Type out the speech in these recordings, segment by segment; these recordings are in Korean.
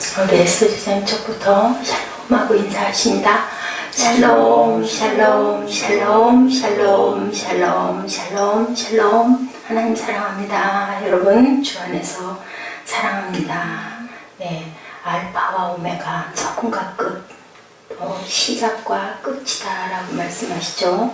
우리 에스더님 쪽부터 샬롬하고 인사하십니다. 샬롬, 샬롬, 샬롬, 샬롬, 샬롬, 샬롬, 샬롬. 하나님 사랑합니다. 여러분 주 안에서 사랑합니다. 네, 알파와 오메가, 처음과 끝, 시작과 끝이다 라고 말씀하시죠.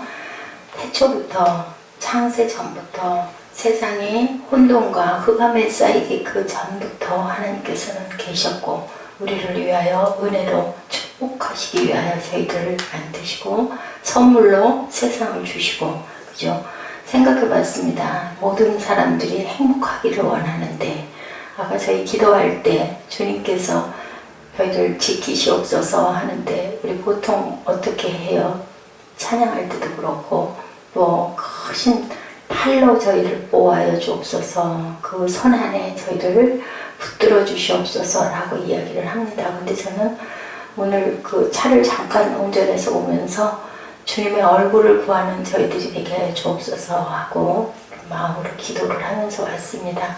태초부터, 창세 전부터 세상이 혼돈과 흑암에 쌓이기 그 전부터 하나님께서는 계셨고 우리를 위하여 은혜로 축복하시기 위하여 저희들을 만드시고 선물로 세상을 주시고, 그죠? 생각해 봤습니다. 모든 사람들이 행복하기를 원하는데 아까 저희 기도할 때 주님께서 저희들 지키시옵소서 하는데 우리 보통 어떻게 해요? 찬양할 때도 그렇고 또 크신 팔로 저희를 보호하여 주옵소서, 그 손 안에 저희를 붙들어 주시옵소서 라고 이야기를 합니다. 근데 저는 오늘 그 차를 잠깐 운전해서 오면서 주님의 얼굴을 구하는 저희들이 되게 하여 주옵소서 하고 마음으로 기도를 하면서 왔습니다.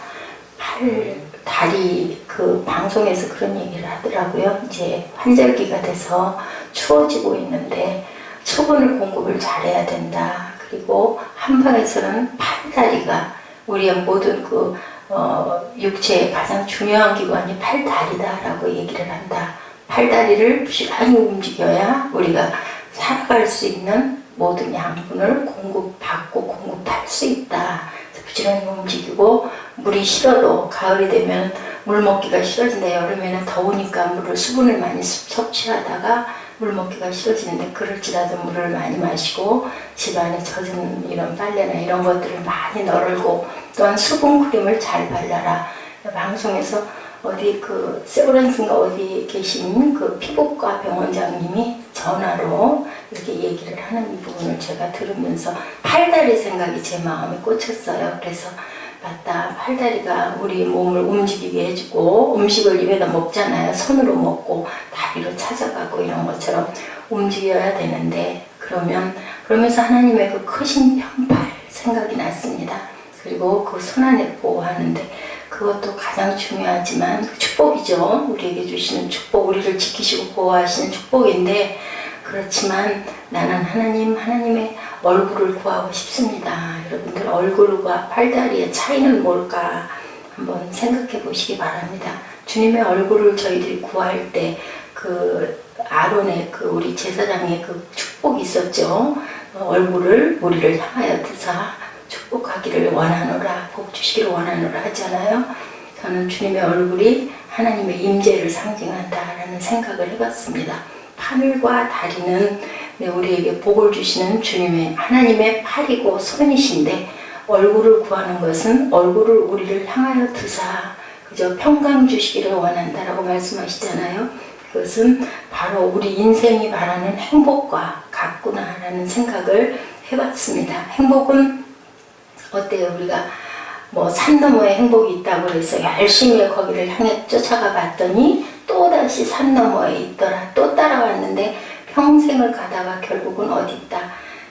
다리 그 방송에서 그런 얘기를 하더라고요. 이제 환절기가 돼서 추워지고 있는데 수분을 공급을 잘해야 된다. 그리고 한방에서는 팔다리가 우리의 모든 그 육체의 가장 중요한 기관이 팔다리다라고 얘기를 한다. 팔다리를 부지런히 움직여야 우리가 살아갈 수 있는 모든 양분을 공급받고 공급할 수 있다. 부지런히 움직이고 물이 싫어도 가을이 되면 물 먹기가 싫어진다. 여름에는 더우니까 물을 수분을 많이 섭취하다가 물 먹기가 싫어지는데 그럴지라도 물을 많이 마시고 집안에 젖은 이런 빨래나 이런 것들을 많이 널고 또한 수분 크림을 잘 발라라. 방송에서 어디 그 세브란스인가 어디 계신 그 피부과 병원장님이 전화로 이렇게 얘기를 하는 부분을 제가 들으면서 팔다리 생각이 제 마음에 꽂혔어요. 그래서 맞다, 팔다리가 우리 몸을 움직이게 해주고 음식을 입에다 먹잖아요. 손으로 먹고 다리로 찾아가고 이런 것처럼 움직여야 되는데 그러면서 하나님의 그 크신 편팔 생각이 났습니다. 그리고 그 손 안에 보호하는데 그것도 가장 중요하지만 축복이죠. 우리에게 주시는 축복, 우리를 지키시고 보호하시는 축복인데 그렇지만 나는 하나님의 얼굴을 구하고 싶습니다. 여러분들 얼굴과 팔다리의 차이는 뭘까 한번 생각해 보시기 바랍니다. 주님의 얼굴을 저희들이 구할 때 그 아론의 그 우리 제사장의 그 축복이 있었죠. 얼굴을 우리를 향하여 드사 축복하기를 원하노라, 복 주시기를 원하노라 하잖아요. 저는 주님의 얼굴이 하나님의 임재를 상징한다라는 생각을 해봤습니다. 팔과 다리는 우리에게 복을 주시는 주님의 하나님의 팔이고 손이신데 얼굴을 구하는 것은 얼굴을 우리를 향하여 드사 그저 평강 주시기를 원한다라고 말씀하시잖아요. 그것은 바로 우리 인생이 말하는 행복과 같구나라는 생각을 해봤습니다. 행복은 어때요? 우리가 뭐 산 너머에 행복이 있다고 해서 열심히 거기를 향해 쫓아가 봤더니 또다시 산 너머에 있더라. 또 따라왔는데 평생을 가다가 결국은 어디 있다?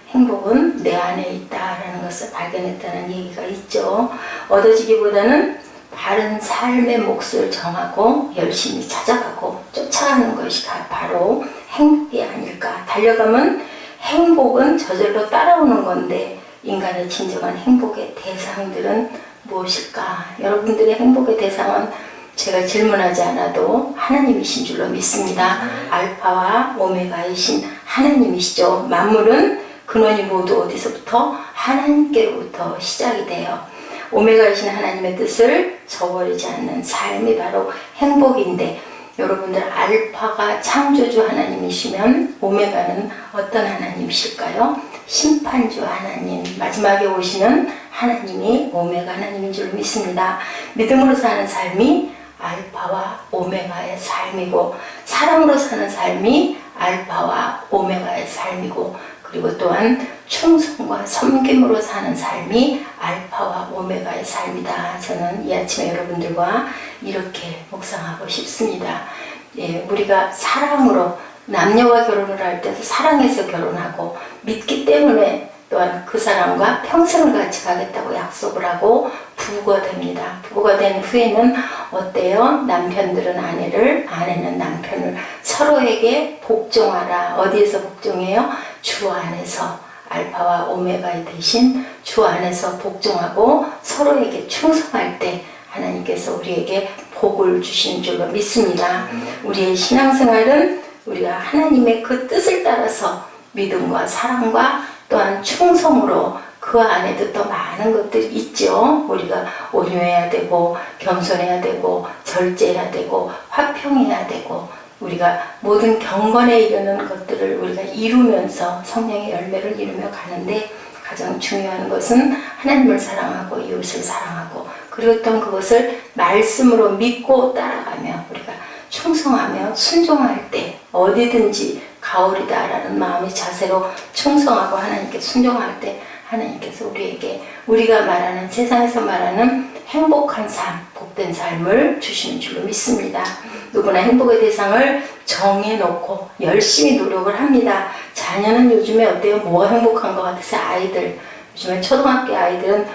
행복은 내 안에 있다라는 것을 발견했다는 얘기가 있죠. 얻어지기보다는 바른 삶의 몫을 정하고 열심히 찾아가고 쫓아가는 것이 바로 행복이 아닐까. 달려가면 행복은 저절로 따라오는 건데 인간의 진정한 행복의 대상들은 무엇일까? 여러분들의 행복의 대상은 제가 질문하지 않아도 하나님이신 줄로 믿습니다. 알파와 오메가이신 하나님이시죠. 만물은 근원이 모두 어디서부터? 하나님께로부터 시작이 돼요. 오메가이신 하나님의 뜻을 저버리지 않는 삶이 바로 행복인데 여러분들 알파가 창조주 하나님이시면 오메가는 어떤 하나님이실까요? 심판주 하나님, 마지막에 오시는 하나님이 오메가 하나님인 줄 믿습니다. 믿음으로 사는 삶이 알파와 오메가의 삶이고 사랑으로 사는 삶이 알파와 오메가의 삶이고 그리고 또한 충성과 섬김으로 사는 삶이 알파와 오메가의 삶이다. 저는 이 아침에 여러분들과 이렇게 묵상하고 싶습니다. 예, 우리가 사랑으로 남녀와 결혼을 할 때도 사랑해서 결혼하고 믿기 때문에 또한 그 사람과 평생을 같이 가겠다고 약속을 하고 부부가 됩니다. 부부가 된 후에는 어때요? 남편들은 아내를, 아내는 남편을 서로에게 복종하라. 어디에서 복종해요? 주 안에서. 알파와 오메가 대신 주 안에서 복종하고 서로에게 충성할 때 하나님께서 우리에게 복을 주시는 줄로 믿습니다. 우리의 신앙생활은 우리가 하나님의 그 뜻을 따라서 믿음과 사랑과 또한 충성으로 그 안에도 또 많은 것들이 있죠. 우리가 온유해야 되고 겸손해야 되고 절제해야 되고 화평해야 되고 우리가 모든 경건에 이르는 것들을 우리가 이루면서 성령의 열매를 이루며 가는데 가장 중요한 것은 하나님을 사랑하고 이웃을 사랑하고 그리고 또 그것을 말씀으로 믿고 따라가며 우리가 충성하며 순종할 때 어디든지 가오리다라는 마음의 자세로 충성하고 하나님께 순종할 때 하나님께서 우리에게 우리가 말하는 세상에서 말하는 행복한 삶, 복된 삶을 주시는 줄로 믿습니다. 누구나 행복의 대상을 정해놓고 열심히 노력을 합니다. 자녀는 요즘에 어때요? 뭐가 행복한 것 같으세요? 아이들. 요즘에 초등학교 아이들은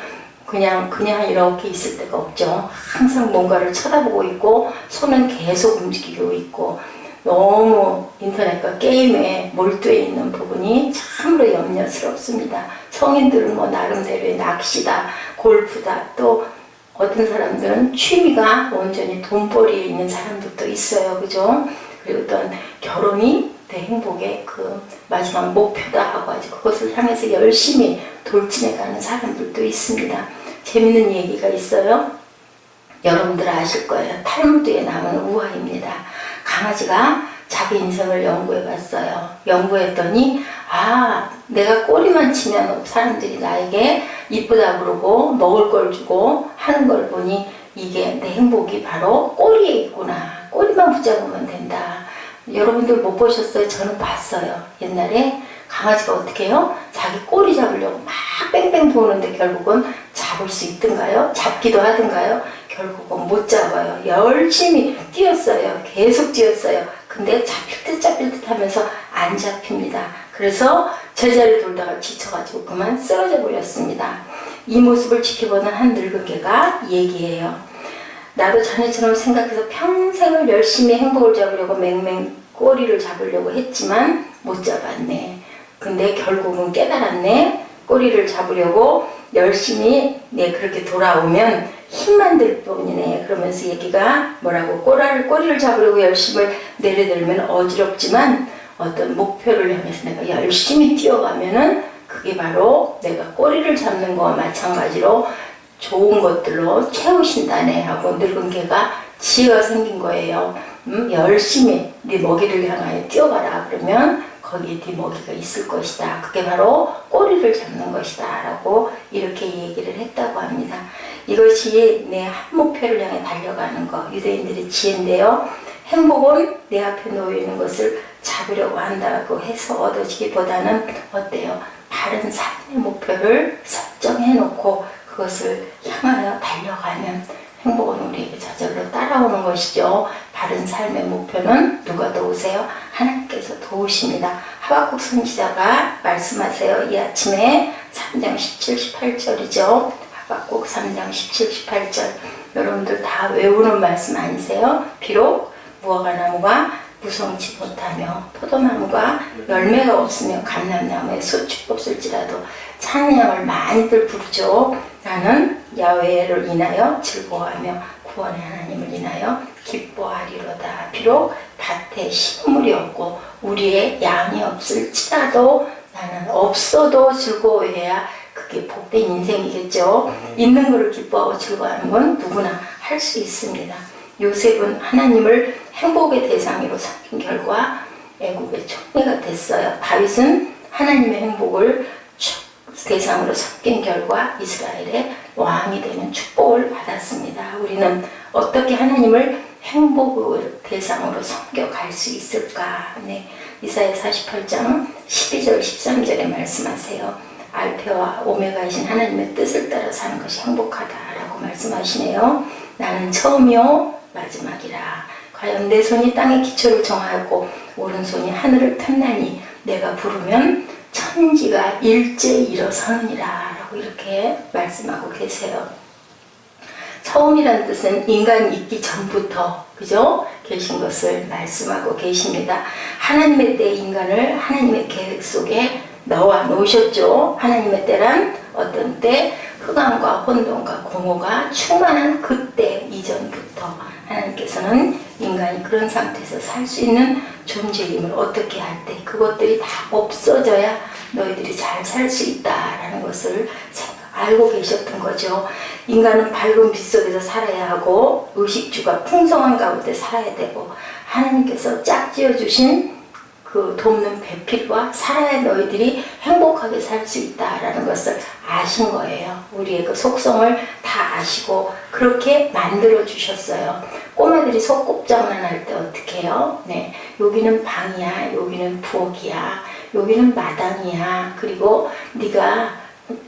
그냥 이렇게 있을 데가 없죠. 항상 뭔가를 쳐다보고 있고 손은 계속 움직이고 있고 너무 인터넷과 게임에 몰두해 있는 부분이 참으로 염려스럽습니다. 성인들은 뭐 나름대로의 낚시다, 골프다, 또 어떤 사람들은 취미가 온전히 돈벌이에 있는 사람들도 있어요. 그죠? 그리고 또한 결혼이 내 행복의 그 마지막 목표다 하고 아주 그것을 향해서 열심히 돌진해가는 사람들도 있습니다. 재밌는 얘기가 있어요. 여러분들 아실 거예요. 탈무드에 나오는 우화입니다. 강아지가 자기 인생을 연구해 봤어요. 연구했더니 내가 꼬리만 치면 사람들이 나에게 이쁘다 그러고 먹을 걸 주고 하는 걸 보니 이게 내 행복이 바로 꼬리에 있구나. 꼬리만 붙잡으면 된다. 여러분들 못 보셨어요? 저는 봤어요. 옛날에 강아지가 어떻게 해요? 자기 꼬리 잡으려고 막 뺑뺑 도는데 결국은 잡을 수 있던가요? 잡기도 하던가요? 결국은 못 잡아요. 열심히 뛰었어요. 계속 뛰었어요. 근데 잡힐 듯 하면서 안 잡힙니다. 그래서 제자리 돌다가 지쳐가지고 그만 쓰러져 버렸습니다. 이 모습을 지켜보는 한 늙은 개가 얘기해요. 나도 자네처럼 생각해서 평생을 열심히 행복을 잡으려고 맹맹 꼬리를 잡으려고 했지만 못 잡았네. 근데 결국은 깨달았네. 꼬리를 잡으려고 열심히 그렇게 돌아오면 힘만 들 뿐이네. 그러면서 얘기가 뭐라고 꼬리를 잡으려고 열심히 내려들면 어지럽지만 어떤 목표를 향해서 내가 열심히 뛰어가면은 그게 바로 내가 꼬리를 잡는 거와 마찬가지로 좋은 것들로 채우신다네 하고 늙은 개가 지혜가 생긴 거예요. 열심히 네 먹이를 향하여 뛰어가라 그러면 거기에 네 먹이가 있을 것이다. 그게 바로 꼬리를 잡는 것이다 라고 이렇게 얘기를 했다고 합니다. 이것이 내 한 목표를 향해 달려가는 것, 유대인들의 지혜인데요. 행복은 내 앞에 놓여있는 것을 잡으려고 한다고 해서 얻어지기보다는 어때요? 바른 삶의 목표를 설정해놓고 그것을 향하여 달려가면 행복은 우리에게 저절로 따라오는 것이죠. 바른 삶의 목표는 누가 도우세요? 하나님께서 도우십니다. 하박국 선지자가 말씀하세요. 이 아침에 3장 17, 18절이죠. 하박국 3장 17, 18절 여러분들 다 외우는 말씀 아니세요? 비록 무화과나무가 무성치 못하며 포도나무가 열매가 없으며 감람나무에 수축 없을지라도 찬양을 많이들 부르죠. 나는 야훼를 인하여 즐거워하며 구원의 하나님을 인하여 기뻐하리로다. 비록 밭에 식물이 없고 우리의 양이 없을지라도 나는 없어도 즐거워해야 그게 복된 인생이겠죠. 있는 것을 기뻐하고 즐거워하는 건 누구나 할 수 있습니다. 요셉은 하나님을 행복의 대상으로 삼긴 결과 애국의 총리가 됐어요. 다윗은 하나님의 행복을 대상으로 삼긴 결과 이스라엘의 왕이 되는 축복을 받았습니다. 우리는 어떻게 하나님을 행복의 대상으로 섬겨갈 수 있을까? 이사야 48장 12절 13절에 말씀하세요. 알파와 오메가이신 하나님의 뜻을 따라 사는 것이 행복하다라고 말씀하시네요. 나는 처음이요 마지막이라. 과연 내 손이 땅의 기초를 정하였고 오른손이 하늘을 텄나니 내가 부르면 천지가 일제히 일어서느니라 라고 이렇게 말씀하고 계세요. 처음이란 뜻은 인간이 있기 전부터 그죠? 계신 것을 말씀하고 계십니다. 하나님의 때 인간을 하나님의 계획 속에 넣어 놓으셨죠. 하나님의 때란 어떤 때? 흑암과 혼돈과 공허가 충만한 그때 이전부터 하나님께서는 인간이 그런 상태에서 살 수 있는 존재임을 어떻게 할 때 그것들이 다 없어져야 너희들이 잘 살 수 있다라는 것을 알고 계셨던 거죠. 인간은 밝은 빛 속에서 살아야 하고 의식주가 풍성한 가운데 살아야 되고 하나님께서 짝지어 주신 그 돕는 배필과 살아야 너희들이 행복하게 살 수 있다라는 것을 아신 거예요. 우리의 그 속성을 다 아시고 그렇게 만들어 주셨어요. 꼬마들이 소꿉장난할 때 어떻게 해요? 네, 여기는 방이야, 여기는 부엌이야, 여기는 마당이야. 그리고 네가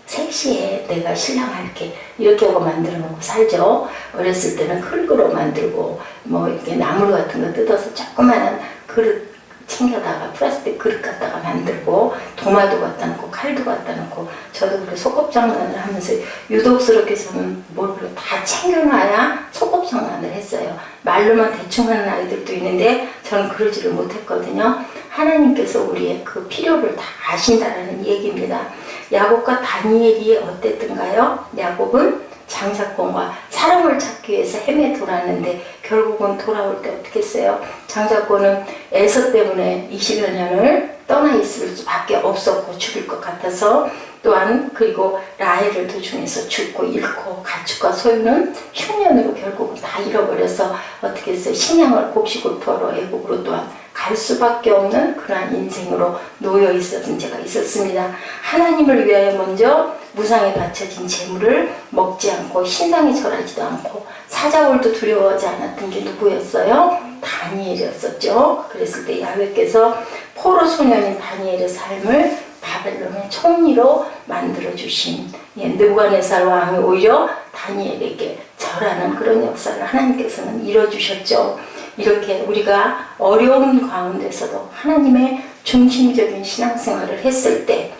섹시해, 내가 신랑 할게, 이렇게 하고 만들어 놓고 살죠. 어렸을 때는 흙으로 만들고 뭐 이렇게 나물 같은 거 뜯어서 조그마한 그릇 챙겨다가 플라스틱 그릇 갖다가 만들고 도마도 갖다 놓고 칼도 갖다 놓고 저도 그렇게 소꿉장난을 하면서 유독스럽게 저는 뭘 그렇게 다 챙겨놔야 소꿉장난을 했어요. 말로만 대충 하는 아이들도 있는데 저는 그러지를 못했거든요. 하나님께서 우리의 그 필요를 다 아신다라는 얘기입니다. 야곱과 다니엘이 어땠던가요? 야곱은 장자권과 사람을 찾기 위해서 헤매 돌았는데 결국은 돌아올 때 어떻게 했어요? 장자권은 에서 때문에 20여 년을 떠나 있을 수밖에 없었고 죽일 것 같아서 또한 그리고 라헬을 도중에서 죽고 잃고 가축과 소유는 흉년으로 결국은 다 잃어버려서 어떻게 했어요? 식량을 곡식을 애국으로 또한 갈 수밖에 없는 그러한 인생으로 놓여 있었던 제가 있었습니다. 하나님을 위하여 먼저 무상에 바쳐진 재물을 먹지 않고 신상에 절하지도 않고 사자굴도 두려워하지 않았던 게 누구였어요? 다니엘이었었죠. 그랬을 때 야훼께서 포로 소년인 다니엘의 삶을 바벨론의 총리로 만들어주신 느부갓네살 왕이 오히려 다니엘에게 절하는 그런 역사를 하나님께서는 이뤄주셨죠. 이렇게 우리가 어려운 가운데서도 하나님의 중심적인 신앙생활을 했을 때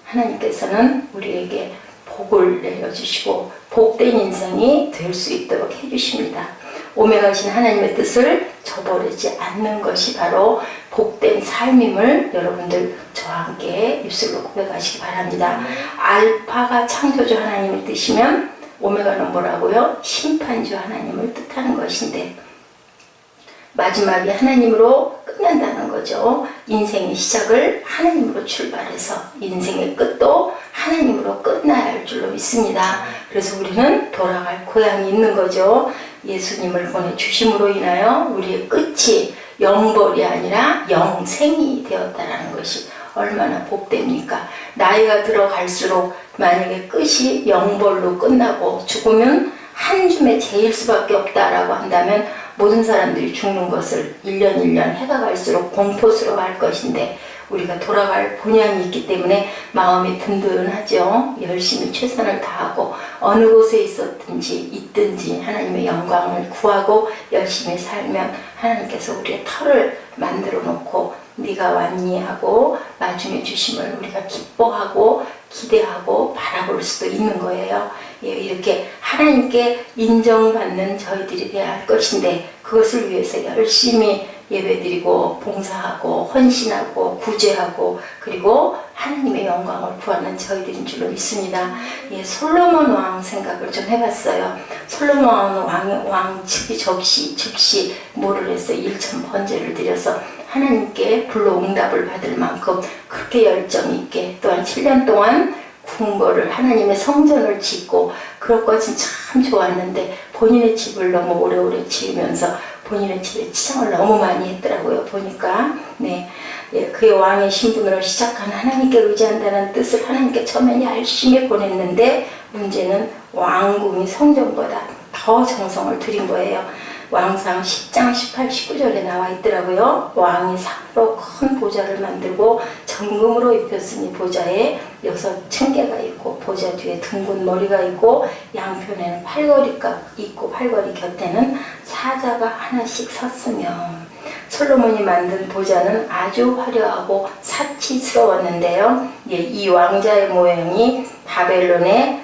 하나님께서는 우리에게 복을 내려주시고 복된 인생이 될 수 있도록 해주십니다. 오메가신 하나님의 뜻을 저버리지 않는 것이 바로 복된 삶임을 여러분들 저와 함께 입술로 고백하시기 바랍니다. 알파가 창조주 하나님을 뜻이면 오메가는 뭐라고요? 심판주 하나님을 뜻하는 것인데 마지막이 하나님으로 끝난다는 거죠. 인생의 시작을 하나님으로 출발해서 인생의 끝도 하나님으로 끝나야 할 줄로 믿습니다. 그래서 우리는 돌아갈 고향이 있는 거죠. 예수님을 보내주심으로 인하여 우리의 끝이 영벌이 아니라 영생이 되었다는 것이 얼마나 복됩니까? 나이가 들어갈수록 만약에 끝이 영벌로 끝나고 죽으면 한 줌의 죄일 수밖에 없다라고 한다면 모든 사람들이 죽는 것을 1년 1년 해가 갈수록 공포스러워할 것인데 우리가 돌아갈 본향이 있기 때문에 마음이 든든하죠. 열심히 최선을 다하고 어느 곳에 있든지 하나님의 영광을 구하고 열심히 살면 하나님께서 우리의 터를 만들어 놓고 네가 왔니 하고 나중에 주심을 우리가 기뻐하고 기대하고 바라볼 수도 있는 거예요. 이렇게 하나님께 인정받는 저희들이 되어야 할 것인데 그것을 위해서 열심히 예배드리고 봉사하고 헌신하고 구제하고 그리고 하나님의 영광을 구하는 저희들인 줄로 믿습니다. 솔로몬 왕 생각을 좀 해봤어요. 솔로몬 왕 즉시 뭐를 했어요? 1천 번제를 드려서 하나님께 불로 응답을 받을 만큼 그렇게 열정 있게 또한 7년 동안 궁궐을 하나님의 성전을 짓고 그럴 것은 참 좋았는데 본인의 집을 너무 오래오래 지으면서 본인의 집에 치장을 너무 많이 했더라고요. 보니까 그의 왕의 신분으로 시작한 하나님께 의지한다는 뜻을 하나님께 처음에 열심히 보냈는데 문제는 왕궁이 성전보다 더 정성을 들인 거예요. 왕상 10장 18, 19절에 나와 있더라고요. 왕이 상으로 큰 보좌를 만들고 정금으로 입혔으니 보좌에 6층계가 있고 보좌 뒤에 둥근 머리가 있고 양편에는 팔걸이가 있고 팔걸이 곁에는 사자가 하나씩 섰으며 솔로몬이 만든 보좌는 아주 화려하고 사치스러웠는데요. 이 왕자의 모형이 바벨론의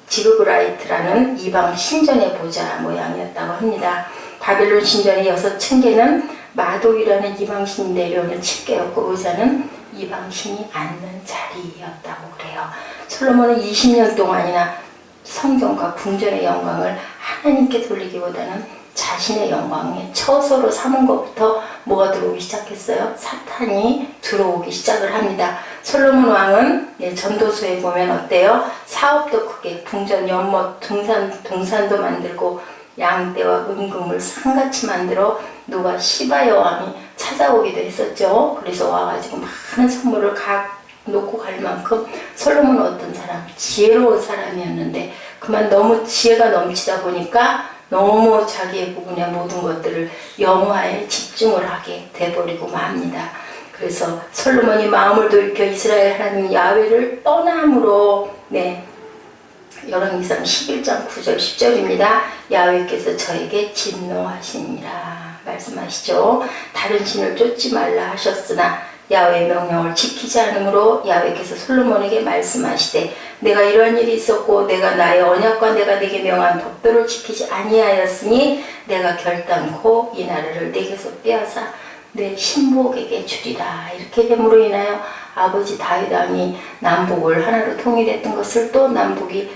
지그브라이트라는 이방 신전의 보좌 모양이었다고 합니다. 바벨론 신전의 6층계는 마독이라는 이방신이 내려오는 층계였고 의자는 이방신이 앉는 자리였다고 그래요. 솔로몬은 20년 동안이나 성전과 궁전의 영광을 하나님께 돌리기보다는 자신의 영광에 처소로 삼은 것부터 뭐가 들어오기 시작했어요? 사탄이 들어오기 시작을 합니다. 솔로몬 왕은 전도서에 보면 어때요? 사업도 크게 궁전, 연못, 동산도 만들고 양떼와 은금을 상같이 만들어 누가 시바 여왕이 찾아오기도 했었죠. 그래서 와가지고 많은 선물을 각 놓고 갈 만큼 솔로몬은 어떤 사람? 지혜로운 사람이었는데 그만 너무 지혜가 넘치다 보니까 너무 자기의 부분의 모든 것들을 영화에 집중을 하게 돼버리고 맙니다. 그래서 솔로몬이 마음을 돌이켜 이스라엘 하나님 야훼를 떠남으로 열왕기상 11장 9절 10절입니다. 야훼께서 저에게 진노하시니라 말씀하시죠. 다른 신을 쫓지 말라 하셨으나 야훼의 명령을 지키지 않으므로 야훼께서 솔로몬에게 말씀하시되 내가 이런 일이 있었고 내가 나의 언약과 내가 네게 명한 법도를 지키지 아니하였으니 내가 결단코 이 나라를 네게서 빼앗아 내 신복에게 주리라. 이렇게 됨으로 인하여 아버지 다윗 왕이 남북을 하나로 통일했던 것을 또 남북이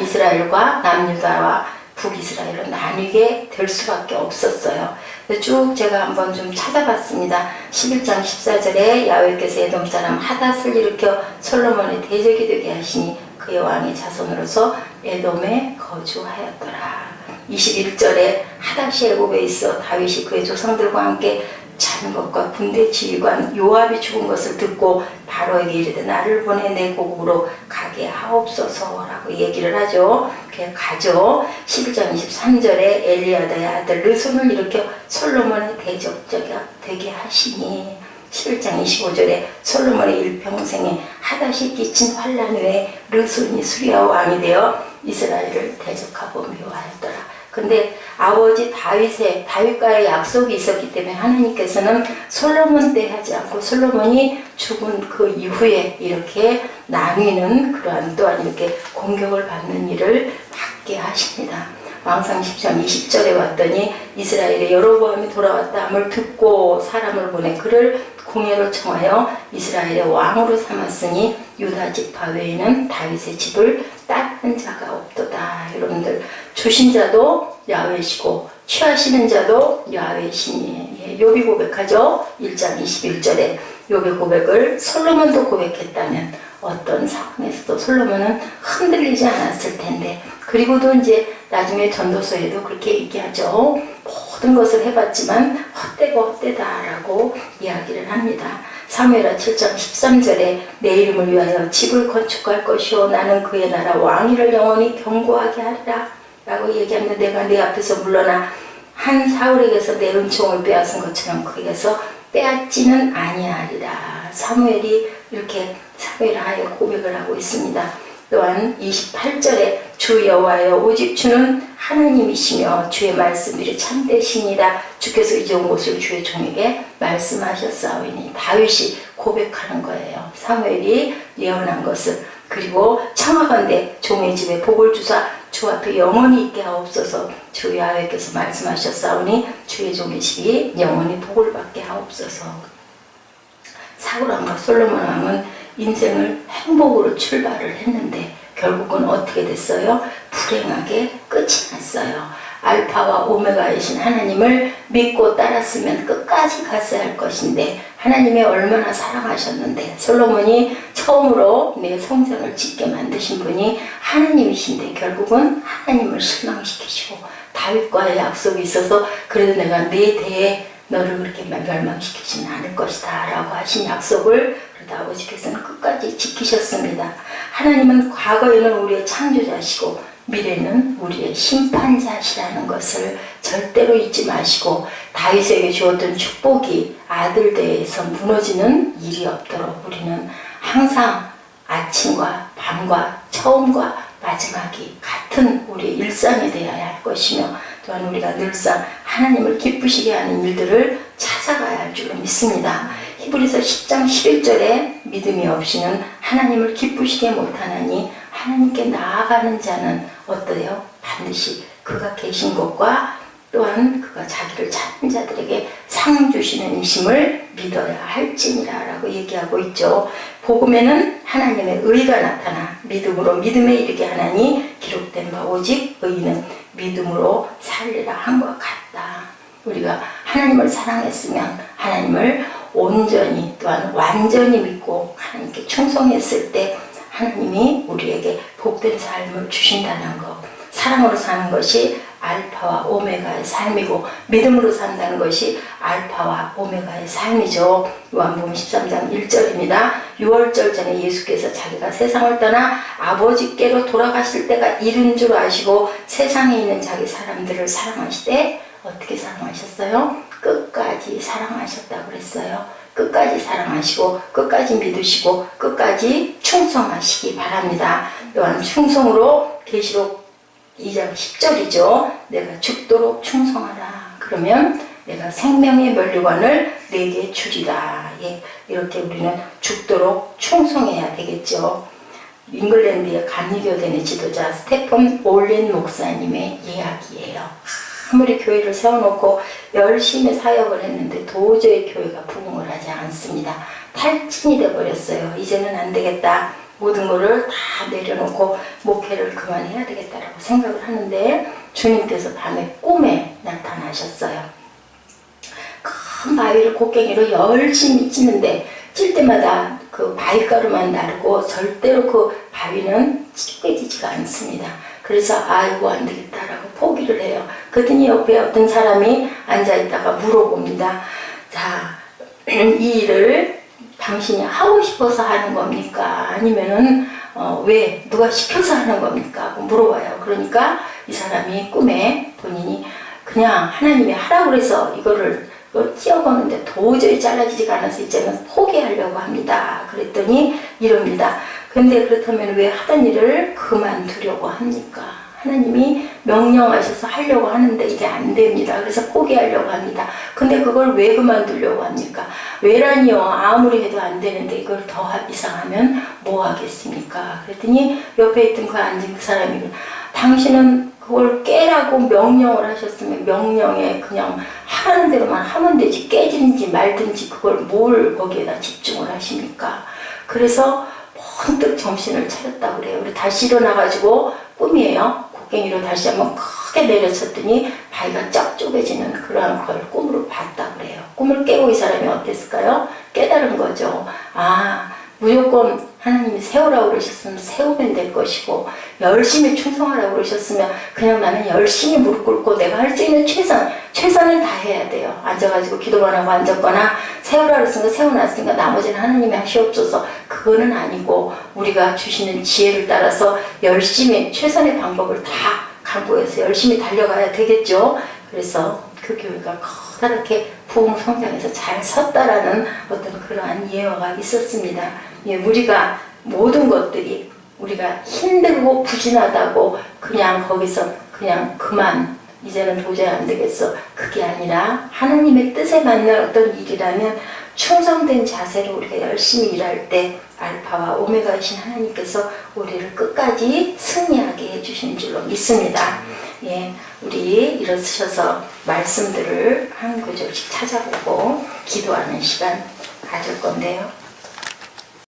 이스라엘과 남유다와 북이스라엘로 나뉘게 될 수밖에 없었어요. 쭉 제가 한번 좀 찾아봤습니다. 11장 14절에 야훼께서 에돔 사람 하닷을 일으켜 솔로몬의 대적이 되게 하시니 그의 왕의 자손으로서 에돔에 거주하였더라. 21절에 하닷이 애굽에 있어 다윗이 그의 조상들과 함께 잔 것과 군대 지휘관 요압이 죽은 것을 듣고 바로에게 이르되 나를 보내 내 고국으로 가게 하옵소서라고 얘기를 하죠. 그냥 가죠. 11장 23절에 엘리아다의 아들 르손을 일으켜 솔로몬의 대적자가 되게 하시니 11장 25절에 솔로몬의 일평생에 하닷이 끼친 환난 후에 르손이 수리아 왕이 되어 이스라엘을 대적하고 묘하였더라. 근데 아버지 다윗과의 약속이 있었기 때문에 하나님께서는 솔로몬 때 하지 않고 솔로몬이 죽은 그 이후에 이렇게 나뉘는 그러한 또한 이렇게 공격을 받는 일을 받게 하십니다. 왕상 10장 20절에 왔더니 이스라엘의 여로보암이 돌아왔다함을 듣고 사람을 보내 그를 공회로 청하여 이스라엘의 왕으로 삼았으니 유다 지파 외에는 다윗의 집을 따르는 자가 없도다. 여러분들 주신 자도 야훼시고 취하시는 자도 야훼시니 욥이 고백하죠. 1장 21절에 욥의 고백을 솔로몬도 고백했다면 어떤 상황에서도 솔로몬은 흔들리지 않았을 텐데 그리고도 이제 나중에 전도서에도 그렇게 얘기하죠. 모든 것을 해봤지만 헛되고 헛되다라고 이야기를 합니다. 사무엘하 7장 13절에 내 이름을 위하여 집을 건축할 것이요 나는 그의 나라 왕위를 영원히 견고하게 하리라 라고 얘기하는데 내가 내 앞에서 물러나 한 사울에게서 내 은총을 빼앗은 것처럼 그에게서 빼앗지는 아니하리라. 사무엘이 이렇게 사무엘하여 고백을 하고 있습니다. 또한 28절에 주 여호와여 오직 주는 하나님이시며 주의 말씀들이 참되시니라. 주께서 이전 것을 주의 종에게 말씀하셨사오니 다윗이 고백하는 거예요. 사무엘이 예언한 것을. 그리고 청하건대 종의 집에 복을 주사 주 앞에 영원히 있게 하옵소서. 주 야훼께서 말씀하셨사오니 주의 종의 집이 영원히 복을 받게 하옵소서. 사울왕과 솔로몬 왕은 인생을 행복으로 출발을 했는데 결국은 어떻게 됐어요? 불행하게 끝이 났어요. 알파와 오메가이신 하나님을 믿고 따랐으면 끝까지 갔어야 할 것인데 하나님이 얼마나 사랑하셨는데 솔로몬이 처음으로 내 성전을 짓게 만드신 분이 하나님이신데 결국은 하나님을 실망시키시고 다윗과의 약속이 있어서 그래도 내가 네 대에 너를 그렇게 멸망시키지는 않을 것이다 라고 하신 약속을 그래도 아버지께서는 끝까지 지키셨습니다. 하나님은 과거에는 우리의 창조자시고 미래는 우리의 심판자시라는 것을 절대로 잊지 마시고 다윗에게 주었던 축복이 아들 대에서 무너지는 일이 없도록 우리는 항상 아침과 밤과 처음과 마지막이 같은 우리의 일상이 되어야 할 것이며 또한 우리가 늘상 하나님을 기쁘시게 하는 일들을 찾아가야 할 줄로 믿습니다. 히브리서 10장 11절에 믿음이 없이는 하나님을 기쁘시게 못하나니 하나님께 나아가는 자는 어떠해요? 반드시 그가 계신 것과 또한 그가 자기를 찾는 자들에게 상 주시는 이심을 믿어야 할지니라 라고 얘기하고 있죠. 복음에는 하나님의 의가 나타나 믿음으로 믿음에 이르게 하나니 기록된 바 오직 의인은 믿음으로 살리라 한 것 같다. 우리가 하나님을 사랑했으면 하나님을 온전히 또한 완전히 믿고 하나님께 충성했을 때 하나님이 우리에게 복된 삶을 주신다는 것. 사랑으로 사는 것이 알파와 오메가의 삶이고 믿음으로 산다는 것이 알파와 오메가의 삶이죠. 요한복음 13장 1절입니다. 6월절 전에 예수께서 자기가 세상을 떠나 아버지께로 돌아가실 때가 이른 줄 아시고 세상에 있는 자기 사람들을 사랑하시되 어떻게 사랑하셨어요? 끝까지 사랑하셨다고 그랬어요. 끝까지 사랑하시고 끝까지 믿으시고 끝까지 충성하시기 바랍니다. 또한 충성으로 계시록 2장 10절이죠. 내가 죽도록 충성하라. 그러면 내가 생명의 면류관을 내게 주리라. 예, 이렇게 우리는 죽도록 충성해야 되겠죠. 잉글랜드의 감리교단의 지도자 스테픈 올린 목사님의 이야기예요. 아무리 교회를 세워놓고 열심히 사역을 했는데 도저히 교회가 부흥을 하지 않습니다. 탈진이 돼버렸어요. 이제는 안 되겠다. 모든 것을 다 내려놓고 목회를 그만해야 되겠다라고 생각을 하는데 주님께서 밤에 꿈에 나타나셨어요. 큰 바위를 곡괭이로 열심히 찌는데 찔 때마다 그 바위가루만 나르고 절대로 그 바위는 깨지지가 않습니다. 그래서 아이고 안 되겠다라고 포기를 해요. 그랬더니 옆에 어떤 사람이 앉아있다가 물어봅니다. 자, 이 일을 당신이 하고 싶어서 하는 겁니까? 아니면은 왜 누가 시켜서 하는 겁니까? 하고 물어봐요. 그러니까 이 사람이 꿈에 본인이 그냥 하나님이 하라고 그래서 이걸 찧어보는데 도저히 잘라지지가 않아서 이제는 포기하려고 합니다. 그랬더니 이럽니다. 근데 그렇다면 왜 하던 일을 그만두려고 합니까? 하나님이 명령하셔서 하려고 하는데 이게 안 됩니다. 그래서 포기하려고 합니다. 근데 그걸 왜 그만두려고 합니까? 왜라니요? 아무리 해도 안 되는데 이걸 더 이상하면 뭐 하겠습니까? 그랬더니 옆에 있던 그 앉은 그 사람이 당신은 그걸 깨라고 명령을 하셨으면 명령에 그냥 하라는 대로만 하면 되지 깨지는지 말든지 그걸 뭘 거기에다 집중을 하십니까? 그래서 번뜩 정신을 차렸다고 그래요. 우리 다시 일어나가지고 꿈이에요. 곡괭이로 다시 한번 크게 내려쳤더니 바위가 쫙 쪼개지는 그러한 걸 꿈으로 봤다고 그래요. 꿈을 깨고 이 사람이 어땠을까요? 깨달은 거죠. 아, 무조건 하나님이 세우라고 그러셨으면 세우면 될 것이고 열심히 충성하라고 그러셨으면 그냥 나는 열심히 무릎 꿇고 내가 할 수 있는 최선을 다해야 돼요. 앉아가지고 기도만 하고 앉았거나 세우라고 그랬으니까 세워놨으니까 나머지는 하나님이 하시옵소서. 그거는 아니고 우리가 주시는 지혜를 따라서 열심히 최선의 방법을 다 강구해서 열심히 달려가야 되겠죠. 그래서 그 교회가 커다랗게 부흥 성장해서 잘 섰다라는 어떤 그러한 예화가 있었습니다. 예, 우리가 모든 것들이 우리가 힘들고 부진하다고 그냥 거기서 그냥 그만 이제는 도저히 안 되겠어. 그게 아니라 하나님의 뜻에 맞는 어떤 일이라면 충성된 자세로 우리가 열심히 일할 때 알파와 오메가이신 하나님께서 우리를 끝까지 승리하게 해주시는 줄로 믿습니다. 예, 우리 일어서셔서 말씀들을 한 구절씩 찾아보고 기도하는 시간 가질 건데요.